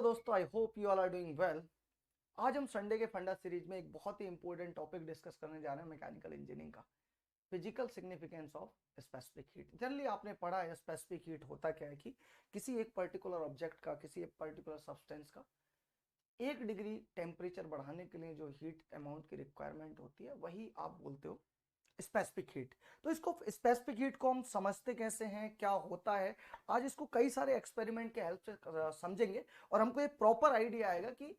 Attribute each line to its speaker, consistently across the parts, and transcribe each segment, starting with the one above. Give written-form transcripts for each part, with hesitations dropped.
Speaker 1: दोस्तों, I hope you all are doing well. आज हम संडे के फंडा सीरीज में एक बहुत ही इंपॉर्टेंट टॉपिक डिस्कस करने जा रहे हैं, मैकेनिकल इंजीनियरिंग का physical significance of specific heat. Generally आपने पढ़ा है स्पेसिफिक हीट होता क्या है कि किसी एक पर्टिकुलर ऑब्जेक्ट का, किसी एक पर्टिकुलर सब्सटेंस का 1 डिग्री टेम्परेचर बढ़ाने के लिए जो हीट अमाउंट की रिक्वायरमेंट होती है वही आप बोलते हो स्पेसिफिक हीट। तो इसको स्पेसिफिक हीट को हम समझते कैसे हैं, क्या होता है, आज इसको कई सारे एक्सपेरिमेंट के हेल्प से समझेंगे और हमको एक प्रॉपर आइडिया आएगा कि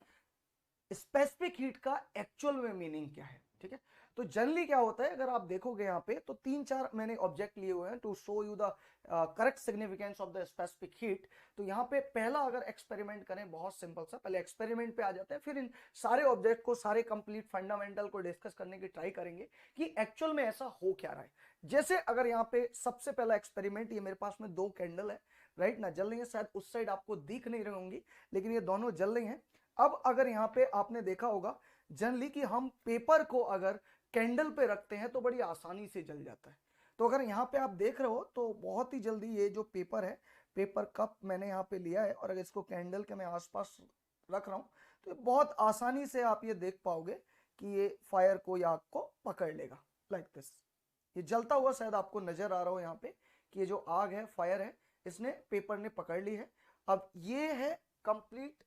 Speaker 1: स्पेसिफिक हीट का एक्चुअल में मीनिंग क्या है। ठीक है, तो जनरली क्या होता है, अगर आप देखोगे यहाँ पे तो 3-4 मैंने ऑब्जेक्ट लिए हुए हैं to show you the correct significance of the specific heat. तो यहाँ पे पहला अगर एक्सपेरिमेंट करें, बहुत सिंपल सा, पहले एक्सपेरिमेंट पे आ जाते हैं, फिर इन सारे ऑब्जेक्ट को, सारे कंप्लीट फंडामेंटल को डिस्कस करने की ट्राई करेंगे कि एक्चुअल में ऐसा हो क्या रहा है। जैसे अगर यहाँ पे सबसे पहला एक्सपेरिमेंट, ये मेरे पास में 2 कैंडल है, राइट ना, जल रही है, शायद उस साइड आपको दिख नहीं रही होंगी लेकिन ये दोनों जल रही हैं। अब अगर यहाँ पे आपने देखा होगा जनरली कि हम पेपर को अगर कैंडल पे रखते हैं तो बड़ी आसानी से जल जाता है। तो अगर यहाँ पे आप देख रहे हो तो बहुत ही जल्दी ये जो पेपर है, पेपर कप मैंने यहाँ पे लिया है और अगर इसको कैंडल के मैं आसपास रख रहा हूँ तो बहुत आसानी से आप ये देख पाओगे कि ये फायर को या आग को पकड़ लेगा, लाइक दिस। ये जलता हुआ शायद आपको नजर आ रहा हो यहाँ पे कि ये जो आग है, फायर है, इसने पेपर ने पकड़ ली है। अब ये है कंप्लीट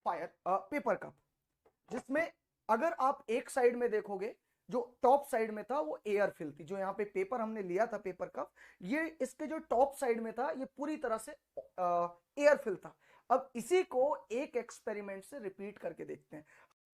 Speaker 1: फायर पेपर कप, जिसमें अगर आप एक साइड में देखोगे, जो टॉप साइड में था वो एयर फिल थी। जो यहाँ पे पेपर हमने लिया था, पेपर कप, ये इसके जो टॉप साइड में था ये पूरी तरह से एयर फिल था। अब इसी को एक एक्सपेरिमेंट से रिपीट करके देखते हैं।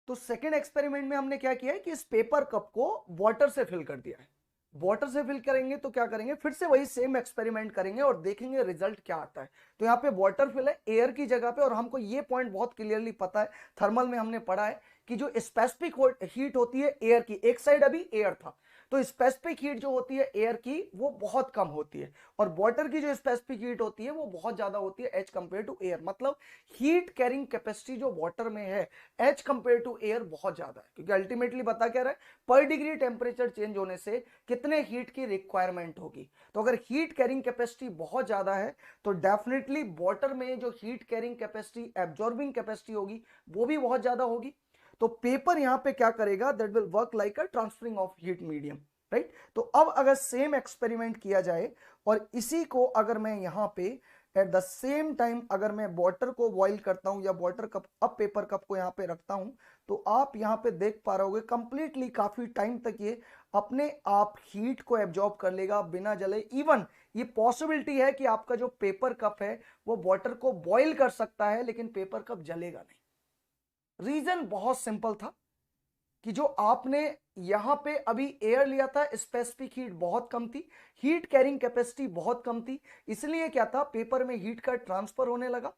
Speaker 1: तो सेकेंड एक्सपेरिमेंट में हमने क्या किया है कि इस पेपर कप को वाटर से फिल कर दिया है। वाटर से फिल करेंगे तो क्या करेंगे, फिर से वही सेम एक्सपेरिमेंट करेंगे और देखेंगे रिजल्ट क्या आता है। तो यहाँ पे वाटर फिल है एयर की जगह पे, और हमको ये पॉइंट बहुत क्लियरली पता है, थर्मल में हमने पढ़ा है कि जो स्पेसिफिक हीट होती है एयर की, एक साइड अभी एयर था, तो स्पेसिफिक हीट जो होती है एयर की वो बहुत कम होती है, और वाटर की जो स्पेसिफिक हीट होती है वो बहुत ज्यादा होती है एज कंपेयर टू एयर। मतलब हीट कैरिंग कैपेसिटी जो वाटर में है एज कंपेयर टू एयर बहुत ज्यादा है, क्योंकि अल्टीमेटली बता क्या रहा है, पर डिग्री टेम्परेचर चेंज होने से कितने हीट की रिक्वायरमेंट होगी। तो अगर हीट कैरिंग कैपेसिटी बहुत ज्यादा है तो डेफिनेटली वाटर में जो heat carrying capacity, absorbing capacity होगी वो भी बहुत ज्यादा होगी। तो पेपर यहां पे क्या करेगा, that will work like a transferring of heat medium, right. तो अब अगर सेम एक्सपेरिमेंट किया जाए और इसी को अगर मैं यहां पे एट द सेम टाइम अगर मैं वाटर को बॉईल करता हूं या वाटर कप, अब पेपर कप को यहां पे रखता हूं, तो आप यहां पे देख पा रहे होगे कंप्लीटली काफी टाइम तक ये अपने आप हीट को एब्जॉर्ब कर लेगा बिना जले। इवन ये पॉसिबिलिटी है कि आपका जो पेपर कप है वो वाटर को बॉईल कर सकता है लेकिन पेपर कप जलेगा नहीं। रीजन बहुत सिंपल था कि जो आपने यहां पे अभी एयर लिया था, स्पेसिफिक हीट बहुत कम थी, हीट कैरिंग कैपेसिटी बहुत कम थी, इसलिए क्या था, पेपर में हीट का ट्रांसफर होने लगा,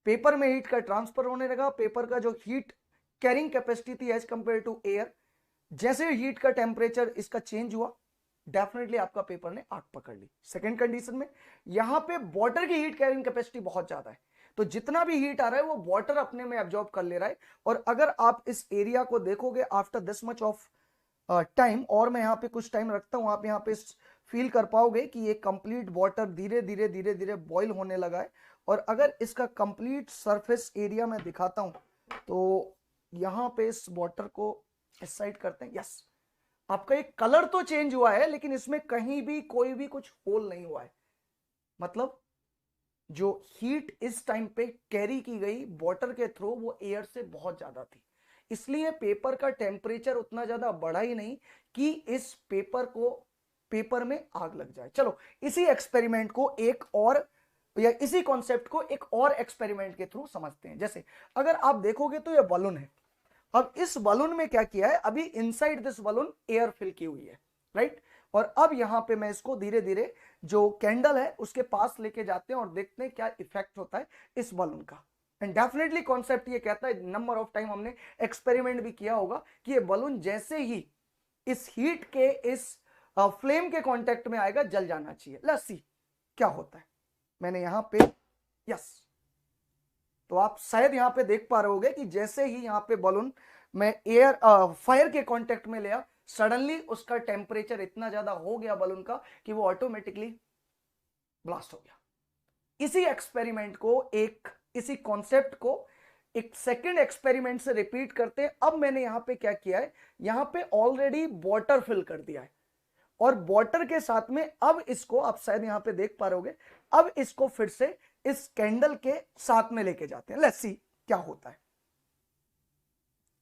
Speaker 1: पेपर में हीट का ट्रांसफर होने लगा। पेपर का जो हीट कैरिंग कैपेसिटी थी एज कंपेयर टू एयर, जैसे हीट का टेम्परेचर इसका चेंज हुआ, डेफिनेटली आपका पेपर ने आग पकड़ ली। सेकेंड कंडीशन में यहां पे वाटर की हीट कैरिंग कैपेसिटी बहुत ज्यादा है, तो जितना भी हीट आ रहा है वो वाटर अपने में एब्जॉर्ब कर ले रहा है। और अगर आप इस एरिया को देखोगे after this much of time, और मैं यहाँ पे कुछ टाइम रखता हूं, आप यहाँ पे फील कर पाओगे कि ये कंप्लीट वाटर धीरे धीरे धीरे धीरे बॉईल होने लगा है। और अगर इसका कंप्लीट सरफेस एरिया में दिखाता हूं तो यहाँ पे इस वाटर को इस साइड करते हैं, यस, आपका एक कलर तो चेंज हुआ है लेकिन इसमें कहीं भी कोई भी कुछ होल नहीं हुआ है। मतलब जो हीट इस टाइम पे कैरी की गई वाटर के थ्रू वो एयर से बहुत ज्यादा थी, इसलिए पेपर का टेम्परेचर उतना ज्यादा बढ़ा ही नहीं कि इस पेपर को, पेपर में आग लग जाए। चलो इसी एक्सपेरिमेंट को एक और, या इसी कॉन्सेप्ट को एक और एक्सपेरिमेंट के थ्रू समझते हैं। जैसे अगर आप देखोगे तो ये बलून है, अब इस बलून में क्या किया है, अभी inside this balloon air fill की हुई है, राइट। और अब यहां पे मैं इसको धीरे धीरे जो कैंडल है उसके पास लेके जाते हैं और देखते हैं क्या इफेक्ट होता है इस बलून का। एंड डेफिनेटली कॉन्सेप्ट ये कहता है, नंबर ऑफ टाइम हमने एक्सपेरिमेंट भी किया होगा, कि ये बलून जैसे ही इस हीट के इस फ्लेम के कांटेक्ट में आएगा जल जाना चाहिए। लेट्स सी क्या होता है। मैंने यहां पे, यस, तो आप शायद यहां पे देख पा रहे होगे कि जैसे ही यहां पे बलून में एयर फायर के कांटेक्ट में लिया, सडनली उसका टेम्परेचर इतना ज्यादा हो गया बलून का कि वो ऑटोमेटिकली ब्लास्ट हो गया। इसी एक्सपेरिमेंट को इसी कॉन्सेप्ट को एक सेकंड एक्सपेरिमेंट से रिपीट करते हैं। अब मैंने यहां पे क्या किया है, यहां पे ऑलरेडी वाटर फिल कर दिया है और वाटर के साथ में अब इसको आप शायद यहां पे देख पा रहे होगे, अब इसको फिर से इस कैंडल के साथ में लेके जाते हैं। लेट्स सी क्या होता है।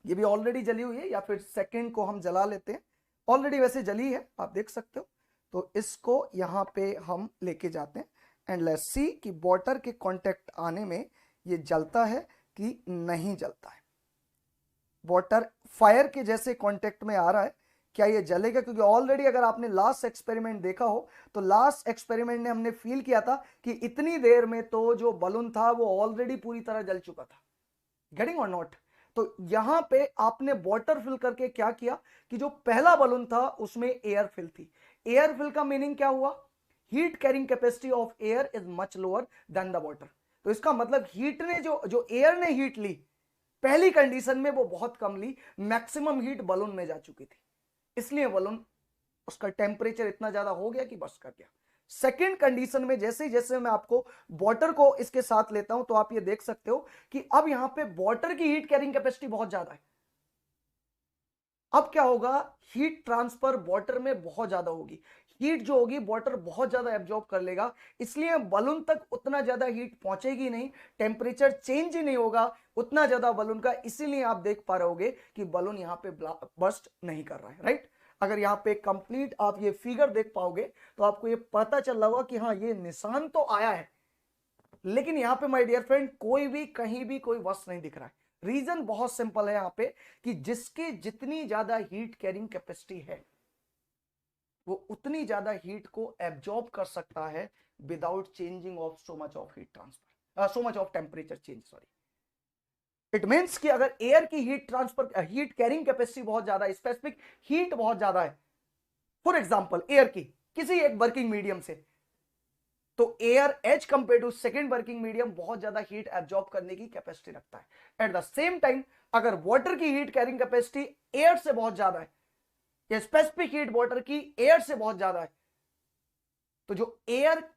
Speaker 1: ये भी ऑलरेडी जली हुई है या फिर सेकंड को हम जला लेते हैं, ऑलरेडी वैसे जली है आप देख सकते हो। तो इसको यहां पे हम लेके जाते हैं एंड लेट्स सी कि वाटर के कांटेक्ट आने में ये जलता है कि नहीं जलता है। वाटर फायर के जैसे कांटेक्ट में आ रहा है, क्या ये जलेगा? क्योंकि ऑलरेडी अगर आपने लास्ट एक्सपेरिमेंट देखा हो तो लास्ट एक्सपेरिमेंट ने हमने फील किया था कि इतनी देर में तो जो बलून था वो ऑलरेडी पूरी तरह जल चुका था। गेटिंग और नॉट? तो यहां पे आपने वाटर फिल करके क्या किया कि जो पहला बलून था उसमें एयर फिल थी। एयर फिल का मीनिंग क्या हुआ? Heat carrying capacity of air is much lower than the water. तो इसका मतलब हीट ने जो एयर ने हीट ली पहली कंडीशन में वो बहुत कम ली, मैक्सिमम हीट बलून में जा चुकी थी, इसलिए बलून उसका टेम्परेचर इतना ज्यादा हो गया कि बस्ट कर गया। सेकेंड कंडीशन में जैसे जैसे मैं आपको वाटर को इसके साथ लेता हूं तो आप ये देख सकते हो कि अब यहां पे वाटर की हीट कैरिंग कैपेसिटी बहुत ज्यादा है। अब क्या होगा? हीट ट्रांसफर वाटर में बहुत ज्यादा होगी, हीट जो होगी वाटर बहुत ज्यादा एब्जॉर्ब कर लेगा, इसलिए बलून तक उतना ज्यादा हीट पहुंचेगी नहीं, टेम्परेचर चेंज ही नहीं होगा उतना ज्यादा बलून का, इसीलिए आप देख पा रहे होगे कि बलून यहां पे बस्ट नहीं कर रहा है, राइट? अगर यहाँ पे कंप्लीट आप ये फिगर देख पाओगे तो आपको ये पता चल रहा होगा कि हाँ ये निशान तो आया है, लेकिन यहाँ पे माय डियर फ्रेंड कोई भी कहीं भी कोई वस्तु नहीं दिख रहा है। रीजन बहुत सिंपल है यहाँ पे कि जिसकी जितनी ज्यादा हीट कैरिंग कैपेसिटी है वो उतनी ज्यादा हीट को एब्जॉर्ब कर सकता है without changing of so much of heat transfer, so much of temperature change, sorry. It means कि अगर एयर की heat transfer heat carrying capacity बहुत ज्यादा है, स्पेसिफिक हीट बहुत ज्यादा है, फॉर एग्जांपल एयर की किसी एक वर्किंग मीडियम से, तो air as compare to second working medium बहुत ज्यादा हीट एब्जॉर्ब करने की कैपेसिटी रखता है। एट द सेम टाइम अगर वाटर की हीट कैरिंग कैपेसिटी एयर से बहुत ज्यादा है या स्पेसिफिक हीट वाटर की एयर से बहुत ज्यादा है, तो जो एयर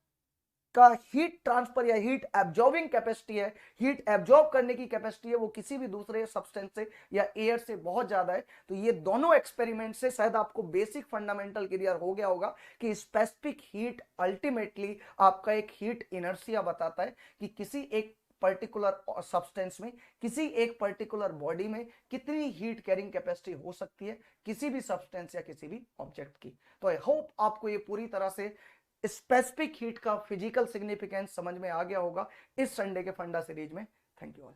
Speaker 1: का हीट ट्रांसफर या हीट एब्जॉर्बिंग कैपेसिटी है, हीट एब्जॉर्ब करने की कैपेसिटी है, वो किसी भी दूसरे सब्सटेंस से या एयर से बहुत ज्यादा है। तो ये दोनों एक्सपेरिमेंट से शायद आपको बेसिक फंडामेंटल क्लियर हो गया होगा कि स्पेसिफिक हीट अल्टीमेटली आपका एक हीट इनर्शिया बताता है कि किसी एक पर्टिकुलर सब्सटेंस में, किसी एक पर्टिकुलर बॉडी में कितनी हीट कैरिंग कैपेसिटी हो सकती है किसी भी सब्सटेंस या किसी भी ऑब्जेक्ट की। तो आई होप आपको ये पूरी तरह से स्पेसिफिक हीट का फिजिकल सिग्निफिकेंस समझ में आ गया होगा इस संडे के फंडा सीरीज में। Thank you all.